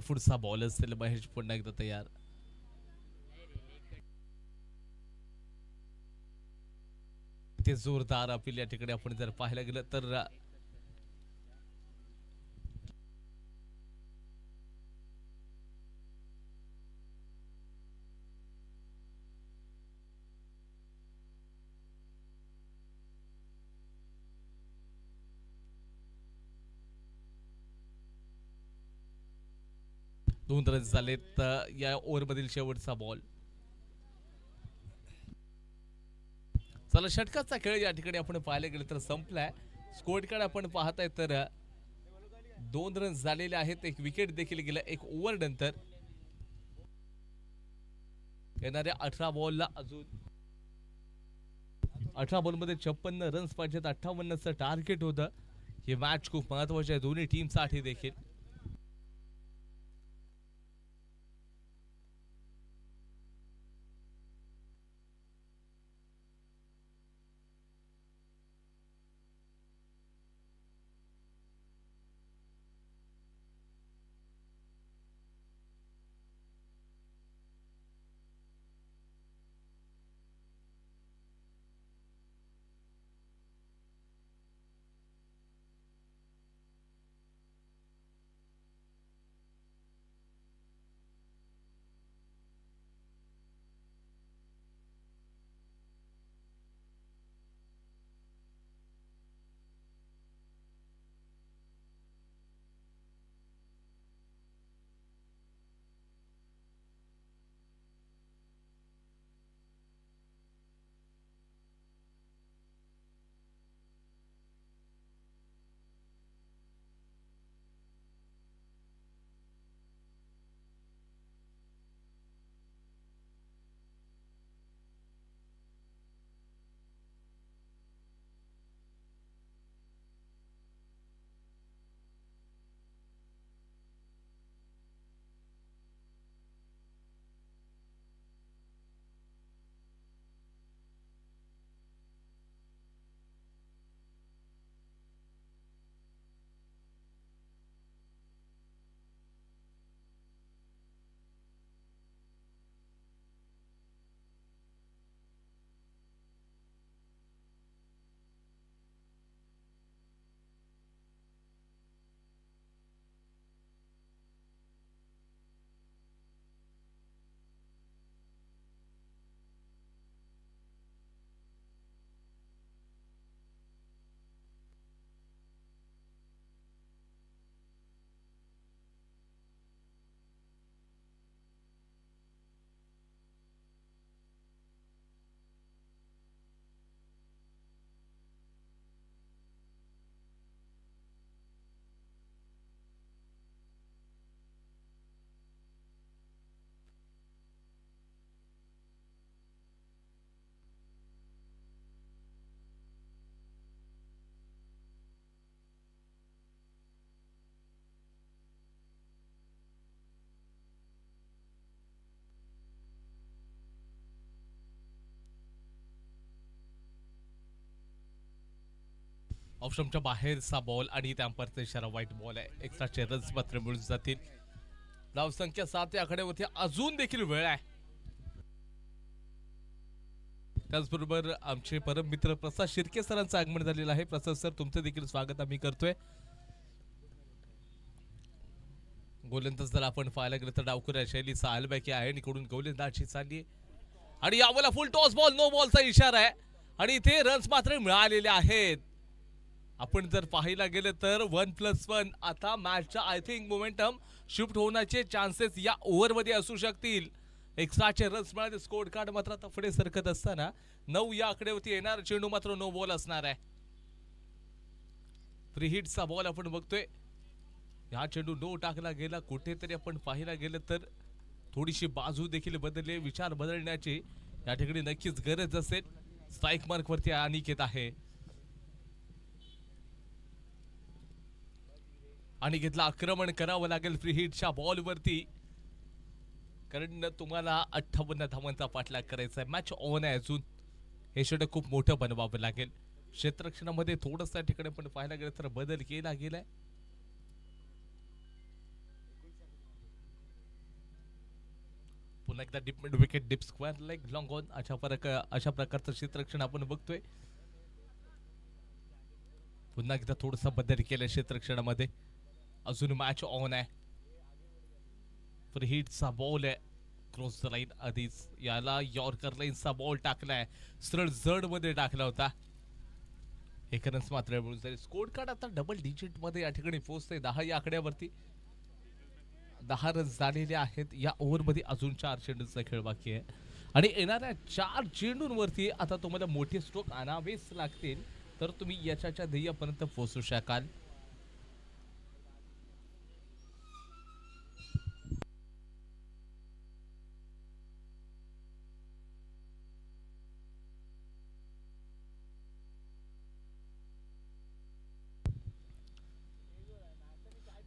पुढचा बॉल असेल. महेश पुन्हा एकदा तयार. ते जोरदार अपील या ठिकाणी आपण जर पाहायला गेलं तर दोन रन झालेत या ओव्हरमधील शेवटचा बॉल. चला, षटकाचा खेळ या ठिकाणी आपण पाहायला गेलं तर संपलाय. स्कोअर कार्ड आपण पाहताय तर 2 रन झालेले आहेत. एक विकेट देखील गेला एक ओव्हर नंतर. येणाऱ्या 18 बॉलला अजून 18 बॉलमध्ये 56 रन्स पाहिजेत. 58चं टार्गेट होतं. ही मॅच खूप महत्वाची आहे दोन्ही टीमसाठी देखील. ऑप्शनच्या बाहेरचा बॉल आणि त्या अंपायरचा इशारा व्हाईट बॉल आहे. एक्स्ट्राचे रन्स मात्र मिळून जातील. धावसंख्या 7 या आकड्यावरती अजून देखील वेळ आहे. त्याचबरोबर आमचे परम मित्र प्रसाद शिर्के सरांचं आगमन झालेलं आहे. प्रसाद सर, तुमचं देखील स्वागत आम्ही करतोय. गोलंदाज जर आपण पाहायला गेलं तर डावखुऱ्या शैलीचा अलबॅकी आहे. इकडून गोलंदाजी चालली आणि यावेळेला फुल टॉस बॉल, नो बॉलचा इशारा आहे आणि इथे रन्स मात्र मिळालेले आहेत. आपण जर पाहायला गेलं तर 1+1 आता मॅचचा आय थिंक मोमेंटम शिफ्ट होण्याचे चान्सेस या ओव्हरमध्ये असू शकतील. एक्स्ट्राचे रन्स मिळाले. स्कोर कार्ड मात्र आता पुढे सरकत असताना 9 या आकड्यावरती येणार. चेंडू मात्र नो बॉल असणार आहे. फ्री हिटचा बॉल आपण बघतोय. हा चेंडू नो टाकला गेला. कुठेतरी आपण पाहायला गेलं तर थोडीशी बाजू देखील बदलले. विचार बदलण्याची या ठिकाणी नक्कीच गरज असेल. स्ट्राईक मार्क वरती अनिकेत आहे. अनिकेतला आक्रमण करावं लागेल फ्री हिटच्या बॉल वरती, कारण तुम्हाला 58 धावांचा पाठलाग करायचा आहे. मॅच ऑन आहे अजून. हे षटक खूप मोठं बनवावं लागेल. क्षेत्ररक्षणामध्ये थोडंसं ठिकाणी पण पाहायला गेलं तर बदल केला गेलाय. पुन्हा एकदा deep mid wicket, deep square leg, long on अशा प्रकारचं क्षेत्ररक्षण आपण बघतोय. पुन्हा एकदा थोडंसं बदल केलं क्षेत्ररक्षणामध्ये. अजून मॅच ऑन आहे. फ्री हिटचा बॉल आहे. क्रॉस द लाईन आधीच याला यॉर्कर लाईनचा बॉल टाकलाय. सरळ जड मध्ये टाकला होता. एक रन्स मात्र मिळून जाईल. स्कोर कार्ड आता डबल डिजिट मध्ये या ठिकाणी पोहोचतंय. 10 या आकड्यावरती 10 रन्स झालेले आहेत. या ओव्हर मध्ये अजून 4 चेंडूंचा खेळ बाकी आहे आणि येणाऱ्या 4 चेंडूंवरती आता तुम्हाला मोठे स्ट्रोक आणावेच लागतील तर तुम्ही यशाच्या ध्येयापर्यंत पोहोचू शकाल.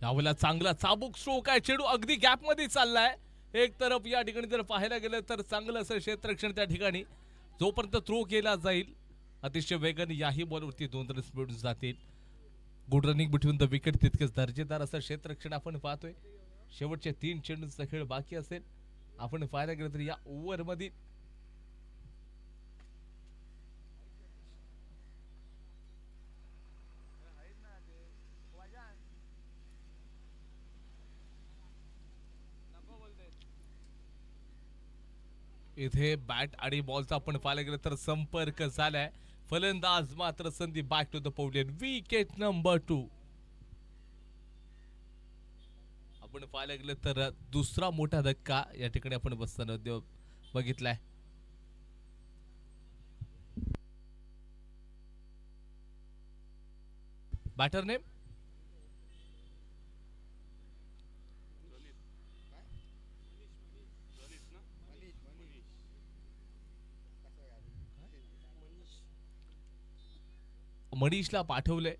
यावेळेला चांगला चाबूक स्ट्रोक आहे. चेंडू अगदी गॅप मध्ये चाललाय. एक तरफ या ठिकाणी जर पाहायला गेलं तर चांगलं असं क्षेत्ररक्षण त्या ठिकाणी जोपर्यंत थ्रो केला जाईल अतिशय वेगाने याही बॉलवरती 2 रन्स मिळून जातील. Good running between the wicket. तितकंच दर्जेदार असं क्षेत्ररक्षण आपण पाहतोय. शेवटचे 3 चेंडूंचा खेळ बाकी असेल. आपण पाहायला गेलं तर या ओव्हर मध्ये इथे बॅट आणि बॉलचा आपण पाहायला गेलं तर संपर्क झालाय. फलंदाज मात्र Sandeep back to the pavilion. Wicket number 2. आपण पाहायला गेलं तर दुसरा मोठा धक्का या ठिकाणी आपण बसताना बघितलाय. Batter name मनीषला पाठवलंय.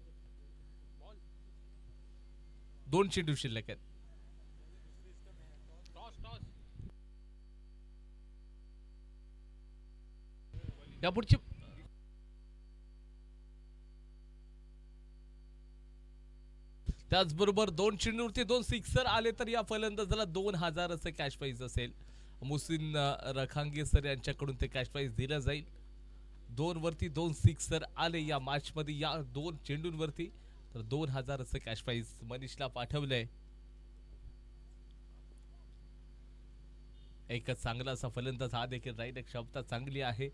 2 चेंडू शिल्लक आहेत. यापुढची त्याचबरोबर 2 चेंडूवरती 2 सिक्सर आले तर या फलंदाजाला 2000 असं कॅश प्राइज असेल. मुसिन रखांगे सर यांच्याकडून ते कॅश प्राइज दिलं जाईल. 2 वरती 2 सिक्सर आले या मॅच मध्ये या 2 चेंडूंवरती तर 2000 असं कॅश प्राइज मनीषला पाठवलंय. एक चांगला असा फलंदाज हा देखील राहील. एक क्षमता चांगली आहे.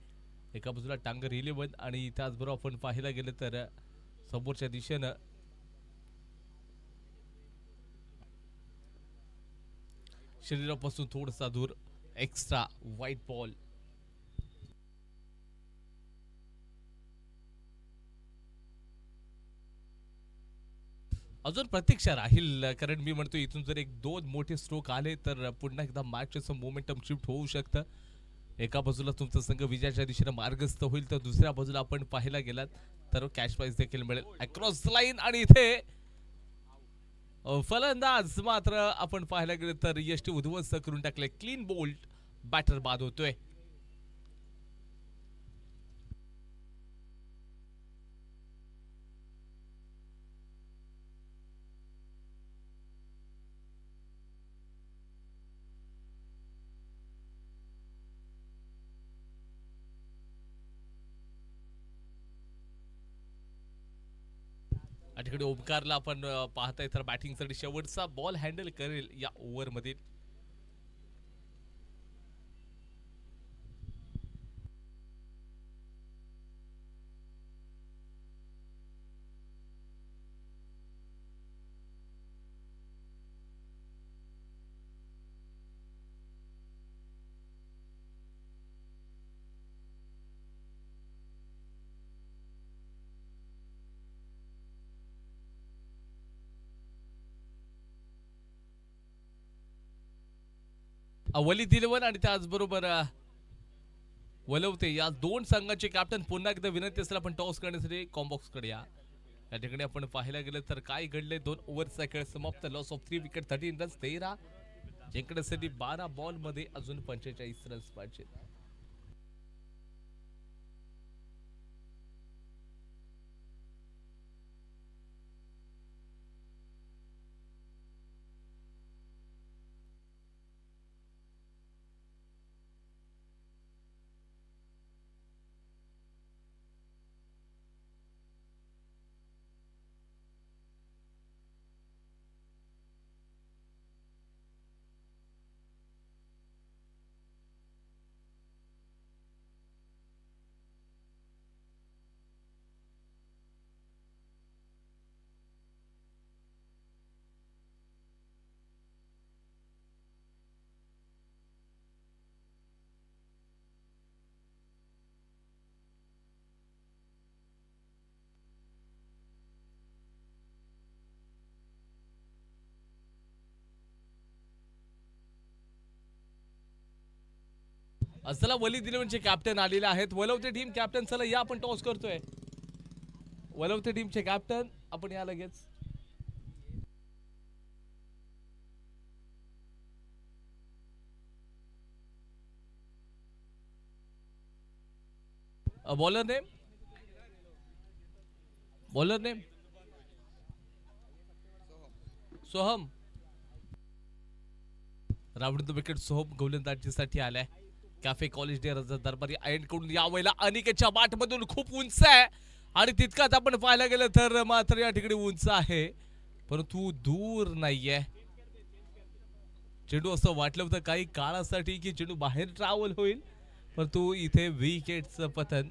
एका बाजूला टांगर 11 आणि त्याचबरोबर आपण पाहायला गेलं तर समोरच्या दिशेनं शरीरापासून थोडासा दूर एक्स्ट्रा व्हाईट बॉल. अजून प्रतीक्षा राहील, कारण मी म्हणतो इथून जर 1-2 मोठे स्ट्रोक आले तर पुन्हा एकदा मॅचचं मोमेंटम शिफ्ट होऊ शकतं. एका बाजूला तुमचा संघ विजयाच्या दिशेने मार्गस्थ होईल तर दुसऱ्या बाजूला आपण पाहायला गेलात तर कॅश प्राइज देखील मिळेल अक्रॉस लाईन. आणि इथे फलंदाज मात्र आपण पाहायला गेलं तर यष्टी उद्ध्वस्त करून टाकले. क्लीन बोल्ट बॅटर बाद होतोय. ठिकाणी ओमकारला आपण पाहताय तर बॅटिंगसाठी शेवटचा बॉल हँडल करेल या ओव्हरमध्ये. वली दिलवन आणि त्याचबरोबर वलवते या दोन संघाचे कॅप्टन पुन्हा एकदा विनंती असेल आपण टॉस करण्यासाठी कॉम्बॉक्स कडे या ठिकाणी आपण पाहायला गेलं तर काय घडले. 2 ओव्हरचा खेळ समाप्त. लॉस ऑफ 3 विकेट 13 रन्स 13 जिंकण्यासाठी 12 बॉल मध्ये अजून 45 रन्स पाहिजे. चला वली दिलवनचे कॅप्टन आलेले आहेत. वलवते टीम कॅप्टन चला या आपण टॉस करतोय. वलवते टीमचे कॅप्टन आपण या लगेच. Bowler name Soham. रावण विकेट सोहम गोलंदाजीसाठी आलाय. कॅफे कॉलेज डे दरबारी एंड कडून यावेळेला अनिकेतच्या बाट मधून खूप उंच आहे आणि तितकाच आपण पाहायला गेलं तर मात्र या ठिकाणी उंच आहे परंतु दूर नाहीये. चेंडू असं वाटलं होतं काही काळासाठी की चेंडू बाहेर ट्रॅव्हल होईल परंतु इथे विकेटचं पतन.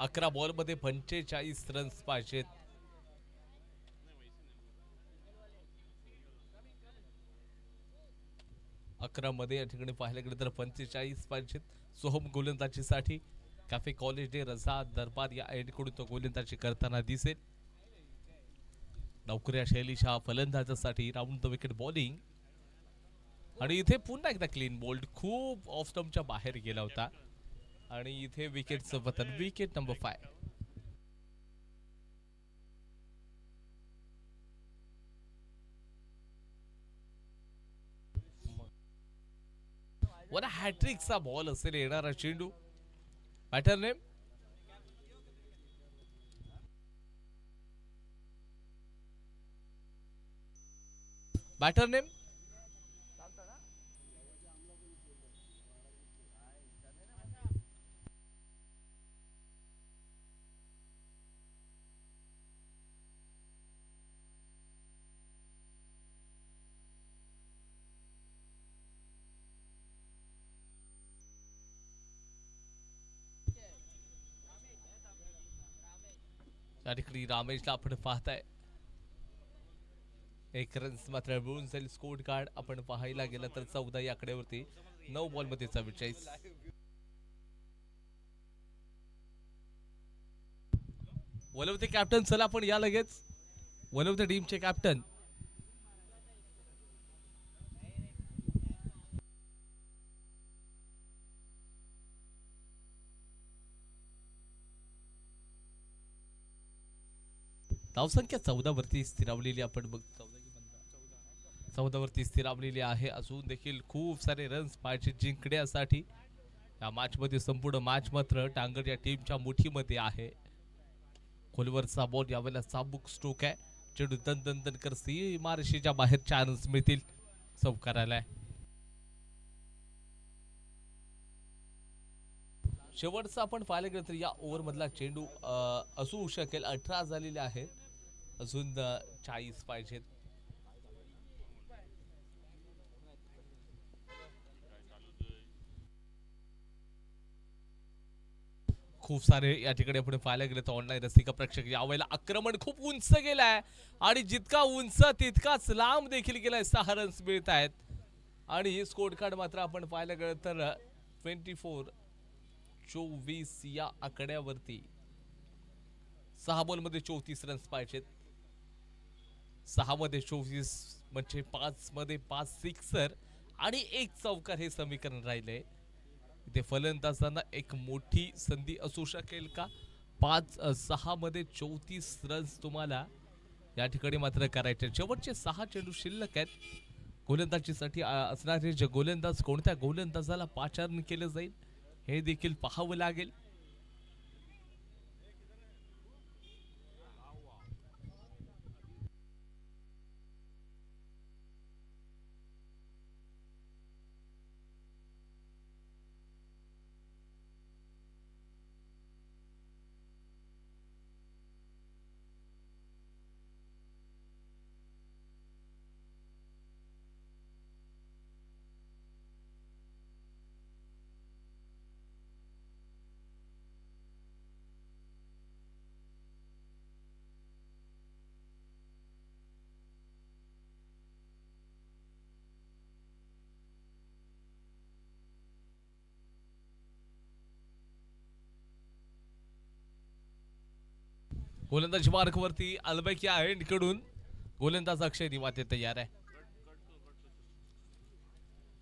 अकरा बॉल मध्ये 45 रन्स पाहिजेत. अकरा मध्ये या ठिकाणी पाहायला गेलं तर 45 पाहिजेत. सोहम गोलंदाजीसाठी कॅफे कॉलेज डे रजा दरबार या एंडकडून तो गोलंदाजी करताना दिसेल. नौकऱ्या शैलीच्या फलंदाजासाठी राऊंड द विकेट बॉलिंग आणि इथे पुन्हा एकदा क्लीन बोल्ड खूप ऑफ स्टंपच्या बाहेर गेला होता आणि इथे विकेटचं पतन. Wicket number 5. वन हॅट्रिकचा बॉल असेल येणारा चेंडू. बॅटर नेम या ठिकाणी रामेशला आपण पाहताय. 1 रन्स मात्र मिळून जाईल. स्कोर कार्ड आपण पाहायला गेलं तर 14 या आकड्यावरती 9 बॉलमध्ये 44. वलवते कॅप्टन, चला आपण या लगेच. वलवते टीमचे कॅप्टन धावसंख्या 14 वरती स्थिरावलेली आपण बघ 14 वरती स्थिरावलेली आहे. अजून देखील खूप सारे रन्स पाहिजे जिंकण्यासाठी. या मॅच मध्ये संपूर्ण मॅच मात्र टांगर या टीमच्या मुठीमध्ये आहे. खोलवरचा बॉल यावेळेला चाबूक स्ट्रोक आहे. चेंडू दन दन दन करसी मारशीच्या बाहेर चान्स मिळतील सर्व करायला. शेवटचा आपण पाहायला गेलं तर या ओव्हर मधला चेंडू असू शकेल. 18 झालेले आहेत, अजून 40 पाहिजेत. खूप सारे या ठिकाणी आपण पाहायला गेलं तर ऑनलाईन रसिक प्रेक्षक यावेळेला आक्रमण खूप उंच गेलाय आणि जितका उंच तितकाच लांब देखील गेलाय. 6 रन्स मिळत आहेत आणि स्कोर कार्ड मात्र आपण पाहायला गेलं तर 24 या आकड्यावरती 6 बॉल मध्ये 34 रन्स पाहिजेत. 6 मध्ये 24 म्हणजे 5 मध्ये 5 सिक्सर आणि 1 चौकार हे समीकरण राहिले. इथे फलंदाजांना एक मोठी संधी असू शकेल का? 6 मध्ये 34 रन्स तुम्हाला या ठिकाणी मात्र करायचे. शेवटचे 6 चेंडू शिल्लक आहेत. गोलंदाजीसाठी असणारे जे गोलंदाज कोणत्या गोलंदाजाला पाचारण केलं जाईल हे देखील पाहावं लागेल. गोलंदाज मार्कवरती अल्बैक या एंड कडून गोलंदाज अक्षय निवाते तयार आहे.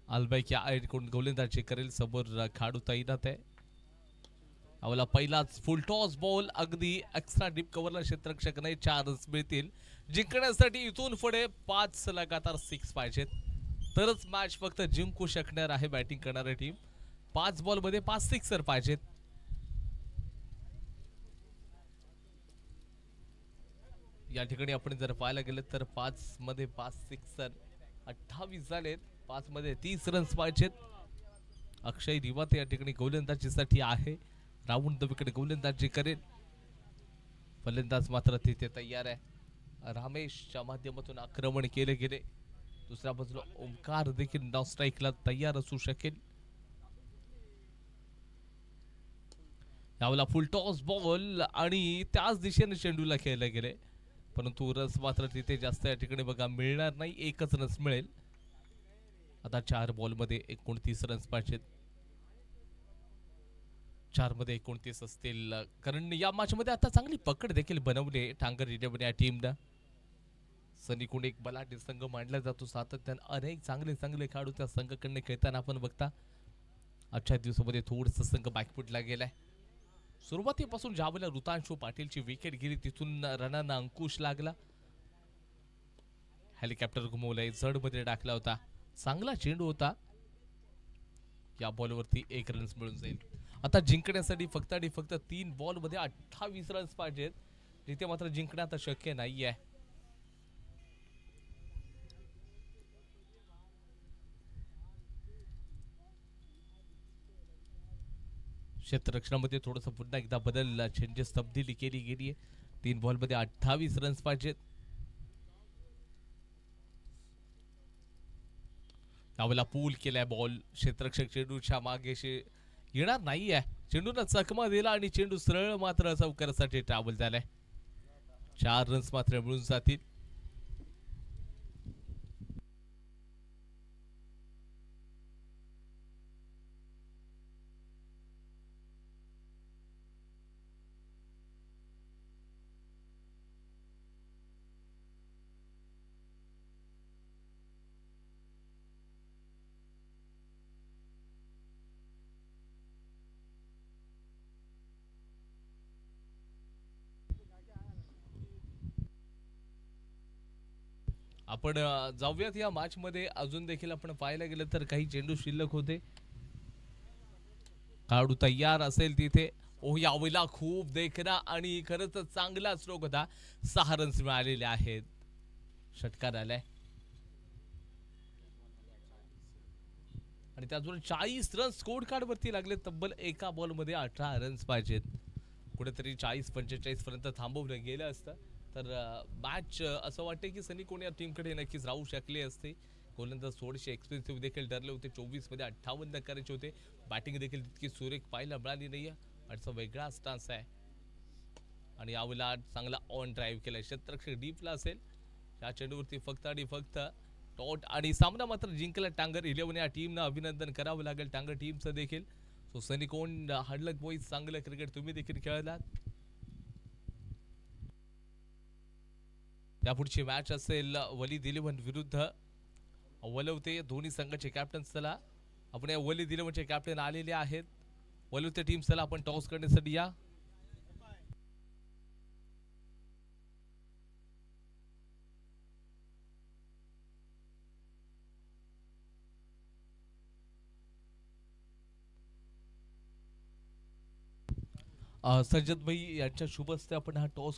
अल्बैक या एंड कडून गोलंदाजी करेल. समोर खाडू तैनात आहे. आवला पहिलाच फुल टॉस बॉल अगदी एक्स्ट्रा डीप कव्हरला क्षेत्ररक्षक नाही. 4 रन्स मिळतील. जिंकण्यासाठी इथून पुढे 5 लगातार 6 पाहिजेत तरच मॅच फक्त जिंकू शकणार आहे बॅटिंग करणारी टीम. 5 बॉल मध्ये 5 सिक्सर पाहिजेत. या ठिकाणी आपण जर पाहायला गेलं तर 5 मध्ये 5 सिक्सर 28 झालेत. 5 मध्ये 30 रन्स पाहिजेत. अक्षय निवाते या ठिकाणी गोलंदाजीसाठी आहे. राऊंड द विकेट गोलंदाजी करेल. फलंदाज मात्र तिथे तयार आहे. रामेशच्या माध्यमातून आक्रमण केले गेले. दुसऱ्या बाजूला ओमकार देखील नॉन स्ट्राईकला तयार असू शकेल. यावेळेला फुल टॉस बॉल आणि त्याच दिशेने चेंडूला खेळले गेले परंतु रन्स मात्र तिथे जास्त या ठिकाणी बघा मिळणार नाही. 1च रन्स मिळेल. आता 4 बॉल मध्ये 29 रन्स पाहिजेत. 4 मध्ये 29 असतील कारण या मॅच मध्ये आता चांगली पकड देखील बनवली टांगर इलेव्हन या टीमनं. सनीकडून एक बलाढ्य संघ मांडला जातो. सातत्याने अनेक चांगले खेळाडू त्या संघाकडे खेळताना आपण बघता. आजच्या दिवसामध्ये थोडंसं संघ बॅकफुटला गेलाय. सुरुवातीपासून ज्यावेळेला ऋतांशु पाटीलची विकेट गेली तिथून रनांना अंकुश लागला. हेलिकॉप्टर घुमवलंय. जड मध्ये टाकला होता. चांगला चेंडू होता. या बॉलवरती 1 रन्स मिळून जाईल. आता जिंकण्यासाठी फक्त आणि फक्त 3 बॉल मध्ये 28 रन्स पाहिजेत. तिथे मात्र जिंकणं आता शक्य नाहीये. क्षेत्ररक्षणामध्ये थोडंसं पुन्हा एकदा बदल चेंजेस तब्दीली केली गेली आहे. 3 बॉल मध्ये 28 रन्स पाहिजेत. यावेळेला पूल केलाय बॉल. क्षेत्ररक्षक चेंडूच्या मागे येणार नाहीये. चेंडूला चकमा दिला आणि चेंडू सरळ मात्र चौकारासाठी ट्रॅव्हल झालाय. 4 रन्स मात्र मिळून जातील. आपण जाऊयात या मॅच मध्ये. अजून देखील आपण पाहायला गेलं तर काही चेंडू शिल्लक होते. खेळाडू तयार असेल तिथे. ओ यावेळेला खूप देखणा आणि खरंच चांगला स्ट्रोक होता. 6 रन्स मिळालेले आहेत. षटकार आलाय आणि त्याचबरोबर 40 रन स्कोर कार्ड वरती लागले. तब्बल एका बॉल मध्ये 18 रन्स पाहिजेत. कुठेतरी 40-45 पर्यंत थांबवलं गेलं असतं तर मॅच असं वाटते की सनी कोण या टीमकडे नक्कीच राहू शकले असते. गोलंदाज थोडेसे एक्सपेन्सिव्ह देखील ठरले होते. 24 मध्ये 58 करायचे होते. बॅटिंग देखील तितकी सुरेख पाहायला मिळाली नाहीये. असा वेगळा स्टान्स आहे आणि यावेळेला चांगला ऑन ड्राईव्ह केलाय. क्षेत्ररक्षक डीपला असेल. या चेंडूवरती फक्त आणि फक्त टॉट आणि सामना मात्र जिंकला टांगर 11 या टीमनं. अभिनंदन करावं लागेल टांगर टीमचं देखील. सो सनी कोण हडलक बॉईज चांगलं क्रिकेट तुम्ही देखील खेळलात. यापुढची मॅच असेल वली दिलेवन विरुद्ध वलवते. दोन्ही संघाचे कॅप्टन चला आपण या वली दिलेवनचे कॅप्टन आलेले आहेत. वलवते टीम चला आपण टॉस करण्यासाठी या. सज्जद भाई यांच्या शुभ हस्ते आपण हा टॉस